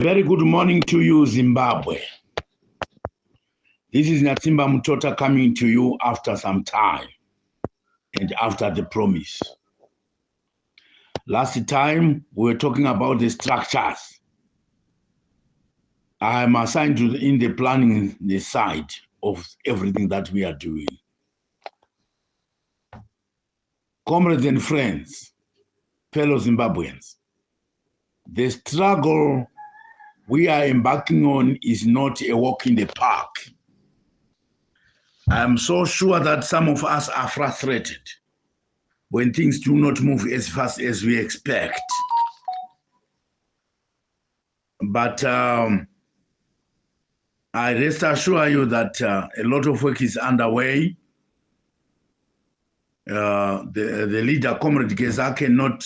Very good morning to you, Zimbabwe. This is Natsimba Mutota coming to you after some time and after the promise. Last time, we were talking about the structures. I am assigned to in the planning the side of everything that we are doing. Comrades and friends, fellow Zimbabweans, the struggle we are embarking on is not a walk in the park. I am so sure that some of us are frustrated when things do not move as fast as we expect. But I rest assure you that a lot of work is underway. The leader, Comrade Geza, cannot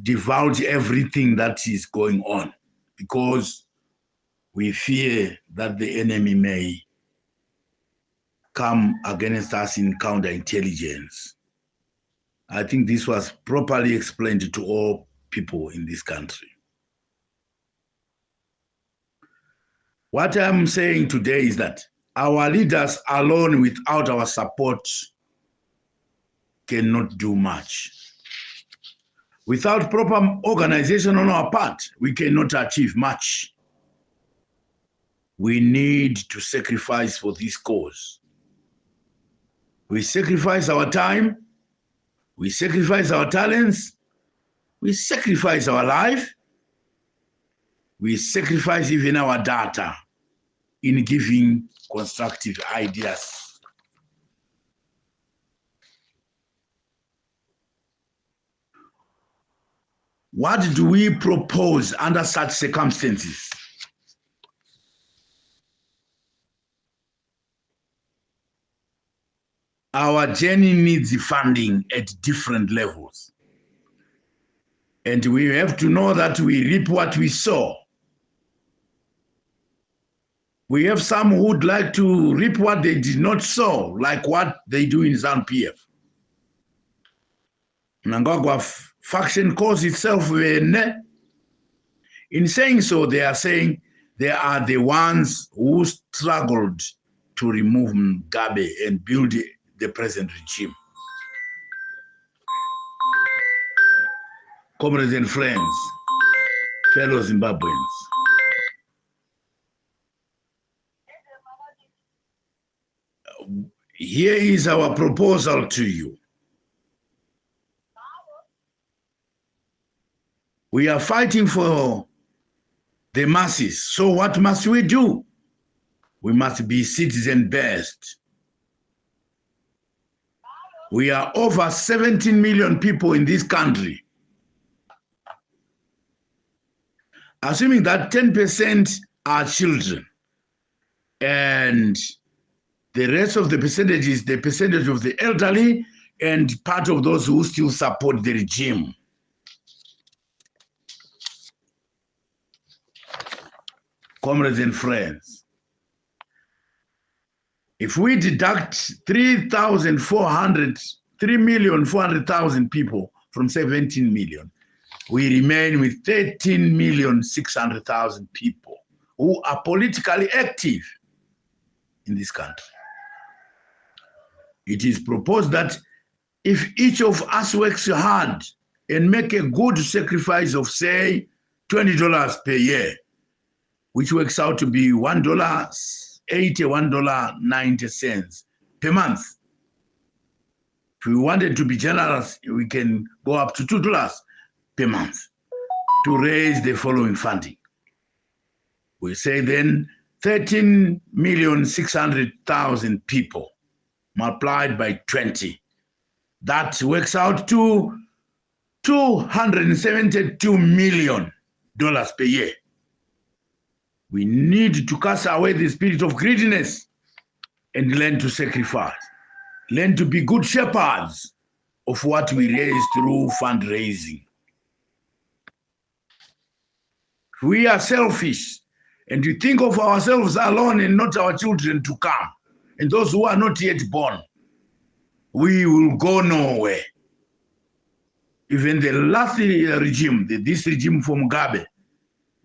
divulge everything that is going on because we fear that the enemy may come against us in counterintelligence. I think this was properly explained to all people in this country. What I'm saying today is that our leaders alone without our support cannot do much. Without proper organization on our part, we cannot achieve much. We need to sacrifice for this cause. We sacrifice our time, we sacrifice our talents, we sacrifice our life, we sacrifice even our data in giving constructive ideas. What do we propose under such circumstances? Our journey needs funding at different levels. And we have to know that we reap what we sow. We have some who would like to reap what they did not sow, like what they do in ZANU-PF. Mnangagwa faction calls itself Wene. In saying so, they are saying they are the ones who struggled to remove Mugabe and build the present regime. Comrades and friends, fellow Zimbabweans, here is our proposal to you. We are fighting for the masses, so what must we do? We must be citizen-based. We are over 17 million people in this country. Assuming that 10% are children, and the rest of the percentage is the percentage of the elderly and part of those who still support the regime. Comrades and friends, if we deduct 3,400,000 people from 17 million, we remain with 13,600,000 people who are politically active in this country. It is proposed that if each of us works hard and make a good sacrifice of, say, $20 per year, which works out to be $1.80, $1.90 per month. If we wanted to be generous, we can go up to $2 per month to raise the following funding. We say then 13,600,000 people multiplied by 20. That works out to $272 million per year. We need to cast away the spirit of greediness and learn to sacrifice. Learn to be good shepherds of what we raise through fundraising. We are selfish and we think of ourselves alone and not our children to come. And those who are not yet born, we will go nowhere. Even the last regime, this regime from Mugabe,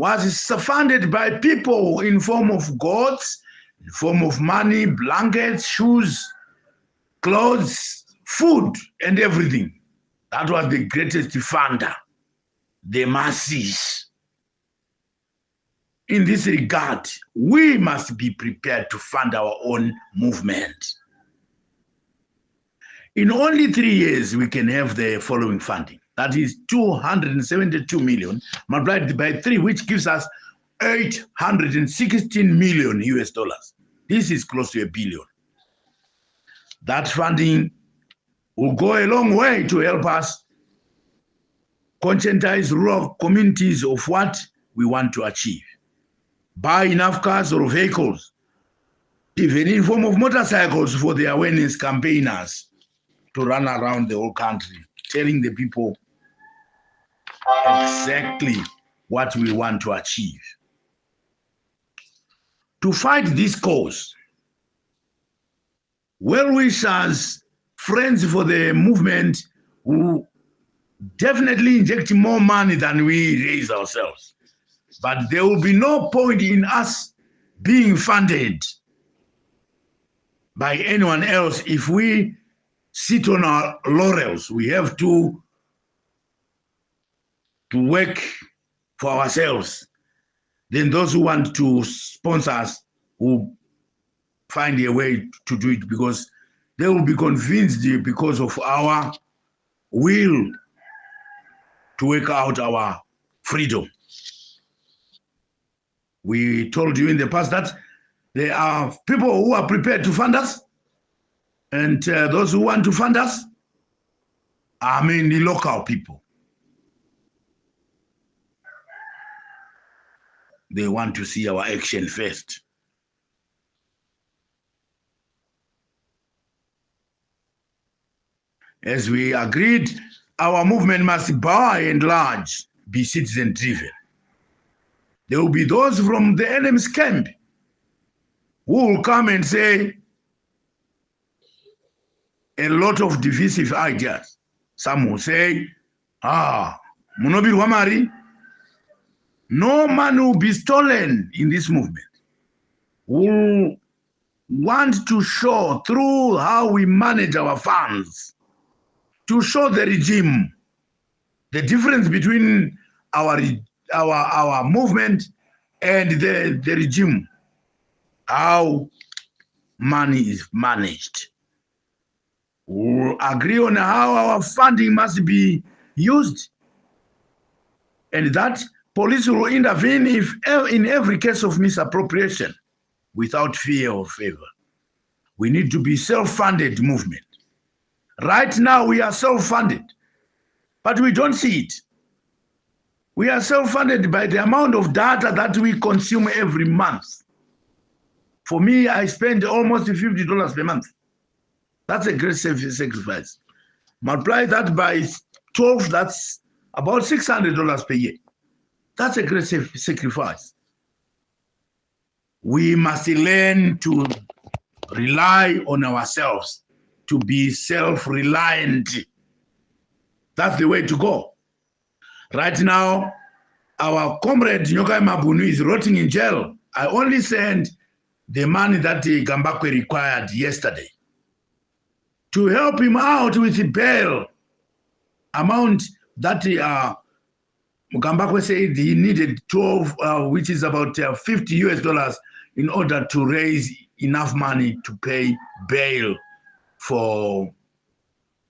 was funded by people in form of goats, in form of money, blankets, shoes, clothes, food, and everything. That was the greatest funder, the masses. In this regard, we must be prepared to fund our own movement. In only 3 years, we can have the following funding. That is 272 million multiplied by 3, which gives us 816 million US dollars. This is close to $1 billion. That funding will go a long way to help us conscientize rural communities of what we want to achieve. Buy enough cars or vehicles, even in form of motorcycles, for the awareness campaigners to run around the whole country, telling the people exactly what we want to achieve. To fight this cause, well-wishers, friends for the movement, who definitely inject more money than we raise ourselves. But there will be no point in us being funded by anyone else if we sit on our laurels. We have to work for ourselves. Then those who want to sponsor us will find a way to do it, because they will be convinced because of our will to work out our freedom. We told you in the past that there are people who are prepared to fund us, and those who want to fund us are mainly local people. They want to see our action first. As we agreed, our movement must by and large be citizen-driven. There will be those from the enemy's camp who will come and say a lot of divisive ideas. Some will say, munobirwa mari. No money will be stolen in this movement. We want to show through how we manage our funds, to show the regime the difference between our movement and the regime, how money is managed. We'll agree on how our funding must be used, and that police will intervene in every case of misappropriation without fear or favor. We need to be self-funded movement. Right now, we are self-funded, but we don't see it. We are self-funded by the amount of data that we consume every month. For me, I spend almost $50 per month. That's a great sacrifice. Multiply that by 12, that's about $600 per year. That's a great sacrifice. We must learn to rely on ourselves, to be self-reliant. That's the way to go. Right now, our comrade Nyokai Mabunu is rotting in jail. I only sent the money that Gambakwe required yesterday to help him out with the bail amount that Gambakwe said he needed 12, which is about $50 US in order to raise enough money to pay bail for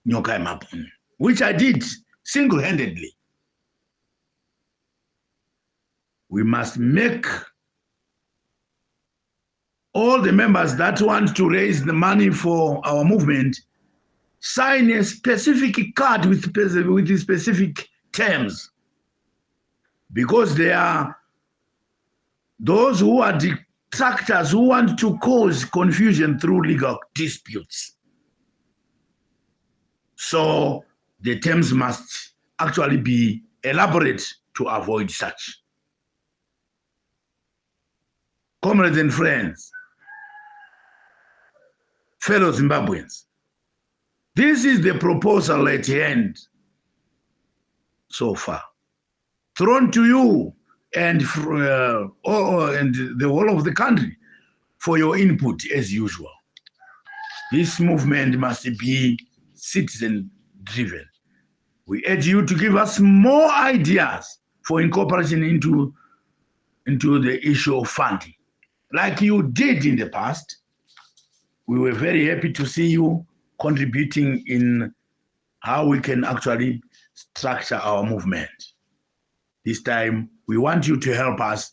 Nyokai Mabunu, which I did single-handedly. We must make all the members that want to raise the money for our movement sign a specific card with specific terms, because there are those who are detractors who want to cause confusion through legal disputes. So the terms must actually be elaborate to avoid such. Comrades and friends, fellow Zimbabweans, this is the proposal at hand so far, thrown to you and the whole of the country for your input as usual. This movement must be citizen-driven. We urge you to give us more ideas for incorporation into the issue of funding. Like you did in the past, we were very happy to see you contributing in how we can actually structure our movement. This time, we want you to help us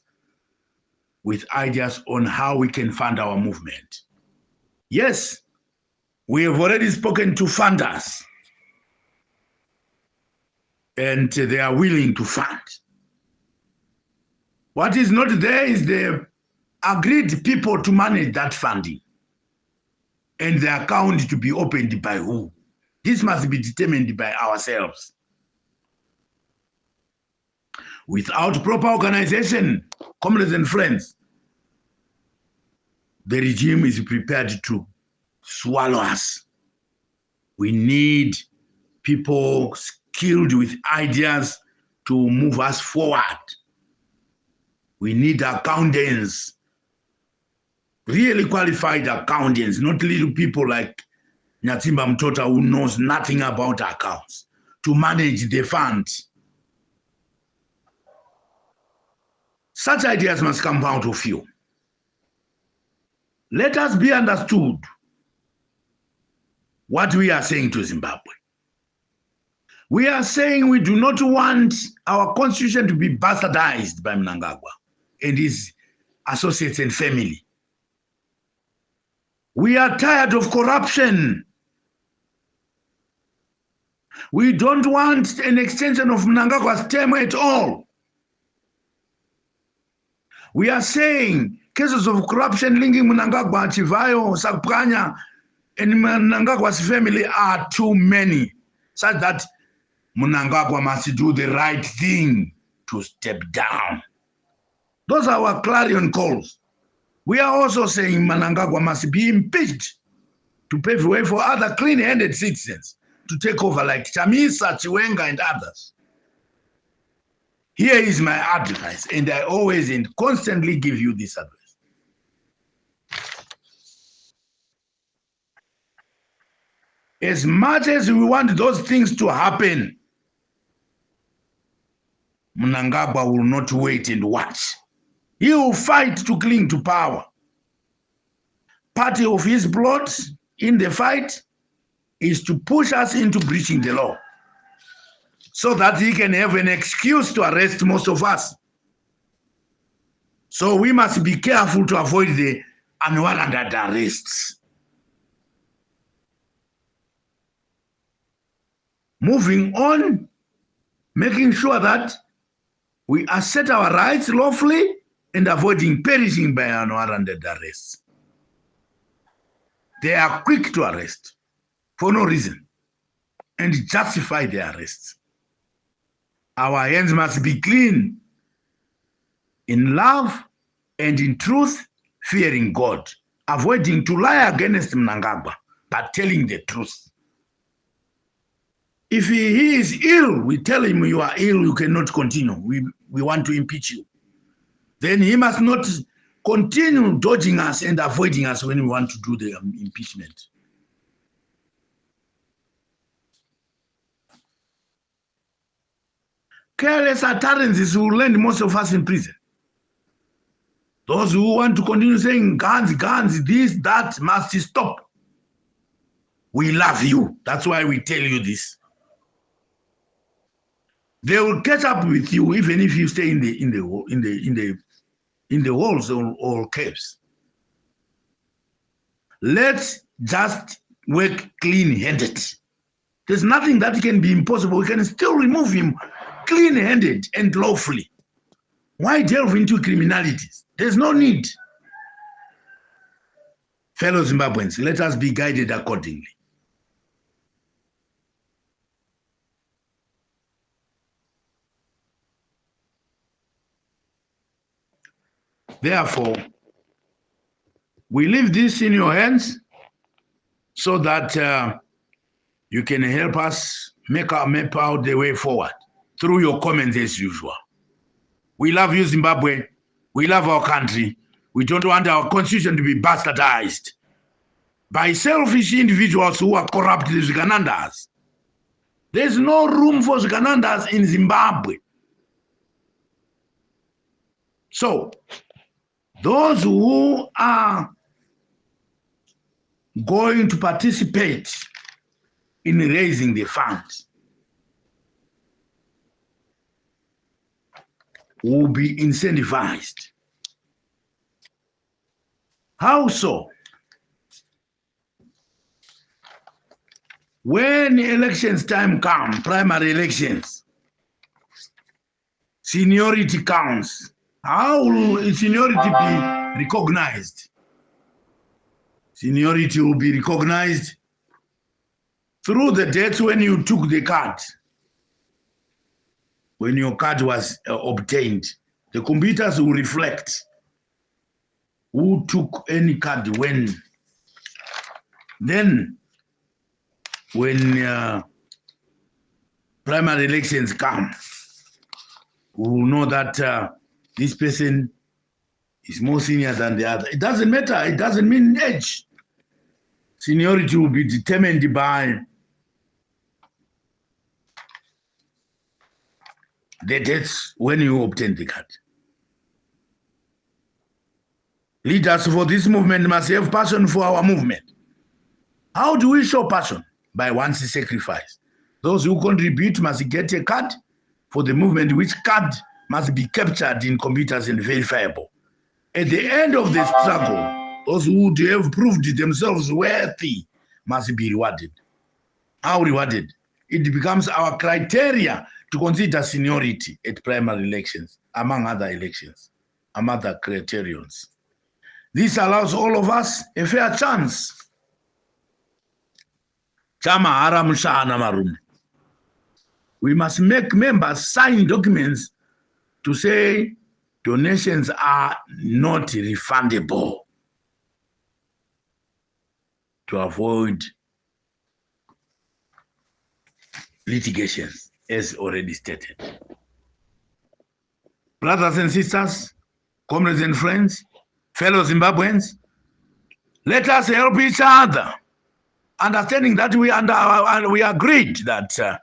with ideas on how we can fund our movement. Yes, we have already spoken to funders, and they are willing to fund. What is not there is the agreed people to manage that funding and the account to be opened by who. This must be determined by ourselves. Without proper organization, comrades and friends, the regime is prepared to swallow us. We need people skilled with ideas to move us forward. We need accountants, really qualified accountants, not little people like Nyatimba Mtota who knows nothing about accounts, to manage the funds. Such ideas must come out of you. Let us be understood what we are saying to Zimbabwe. We are saying we do not want our constitution to be bastardized by Mnangagwa and his associates and family. We are tired of corruption. We don't want an extension of Mnangagwa's term at all. We are saying cases of corruption linking Mnangagwa, Chivayo, Sakpanya, and Mnangagwa's family are too many, such that Mnangagwa must do the right thing to step down. Those are our clarion calls. We are also saying Mnangagwa must be impeached to pave way for other clean-handed citizens to take over, like Chamisa, Chiwenga, and others. Here is my advice, and I always and constantly give you this advice. As much as we want those things to happen, Mnangagwa will not wait and watch. He will fight to cling to power. Part of his plot in the fight is to push us into breaching the law, so that he can have an excuse to arrest most of us. So we must be careful to avoid the unwarranted arrests. Moving on, making sure that we assert our rights lawfully and avoiding perishing by unwarranted arrests. They are quick to arrest for no reason and justify their arrests. Our hands must be clean in love and in truth, fearing God, avoiding to lie against Mnangagwa, but telling the truth. If he is ill, we tell him, you are ill, you cannot continue. We want to impeach you. Then he must not continue dodging us and avoiding us when we want to do the impeachment. Careless utterances will land most of us in prison. Those who want to continue saying guns, guns, this, that must stop. We love you. That's why we tell you this. They will catch up with you even if you stay in the walls or caves. Let's just work clean-handed. There's nothing that can be impossible. We can still remove him clean-handed and lawfully. Why delve into criminalities? There's no need. Fellow Zimbabweans, let us be guided accordingly. Therefore, we leave this in your hands so that you can help us map out the way forward through your comments as usual. We love you, Zimbabwe. We love our country. We don't want our constitution to be bastardized by selfish individuals who are corrupt Ziganandas. There's no room for Ziganandas in Zimbabwe. So, those who are going to participate in raising the funds will be incentivized. How so? When elections time comes, primary elections, seniority counts. How will seniority be recognized? Seniority will be recognized through the dates when you took the card. When your card was obtained, the computers will reflect who took any card when. Then, when primary elections come, we will know that this person is more senior than the other. It doesn't matter. It doesn't mean age. Seniority will be determined by the dates when you obtain the card. Leaders for this movement must have passion for our movement. How do we show passion? By one's sacrifice. Those who contribute must get a card for the movement, which card must be captured in computers and verifiable. At the end of the struggle, those who have proved themselves worthy must be rewarded. How rewarded? It becomes our criteria to consider seniority at primary elections, among other elections, among other criterions. This allows all of us a fair chance. We must make members sign documents to say donations are not refundable to avoid litigations, as already stated. Brothers and sisters, comrades and friends, fellow Zimbabweans, let us help each other, understanding that we agreed that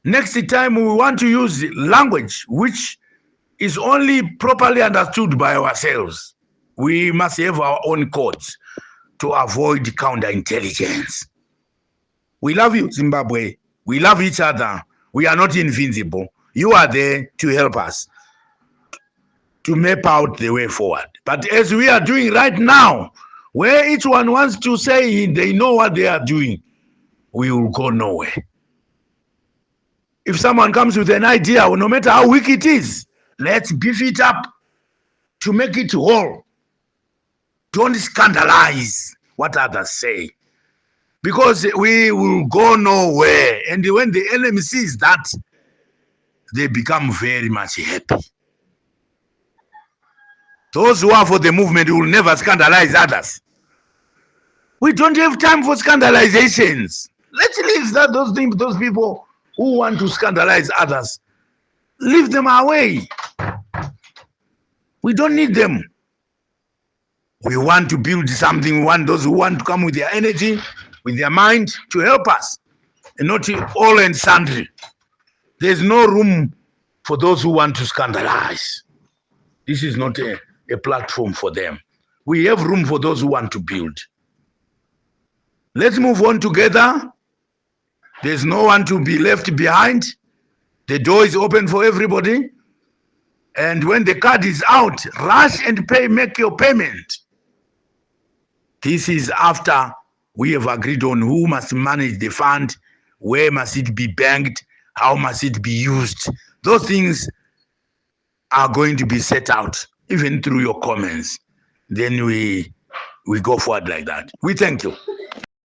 next time we want to use language which is only properly understood by ourselves. We must have our own codes to avoid counterintelligence. We love you, Zimbabwe. We love each other. We are not invincible. You are there to help us to map out the way forward. But as we are doing right now, where each one wants to say they know what they are doing, we will go nowhere. If someone comes with an idea, no matter how weak it is, let's beef it up to make it whole. Don't scandalize what others say, because we will go nowhere. And when the enemy sees that, they become very much happy. Those who are for the movement will never scandalize others. We don't have time for scandalizations. Let's leave those people who want to scandalize others. Leave them away. We don't need them. We want to build something. We want those who want to come with their energy, with their mind, to help us, and not all and sundry. There's no room for those who want to scandalize. This is not a platform for them. We have room for those who want to build. Let's move on together. There's no one to be left behind. The door is open for everybody. And when the card is out, rush and make your payment. This is after we have agreed on who must manage the fund, where must it be banked, how must it be used. Those things are going to be set out, even through your comments. Then we go forward like that. We thank you.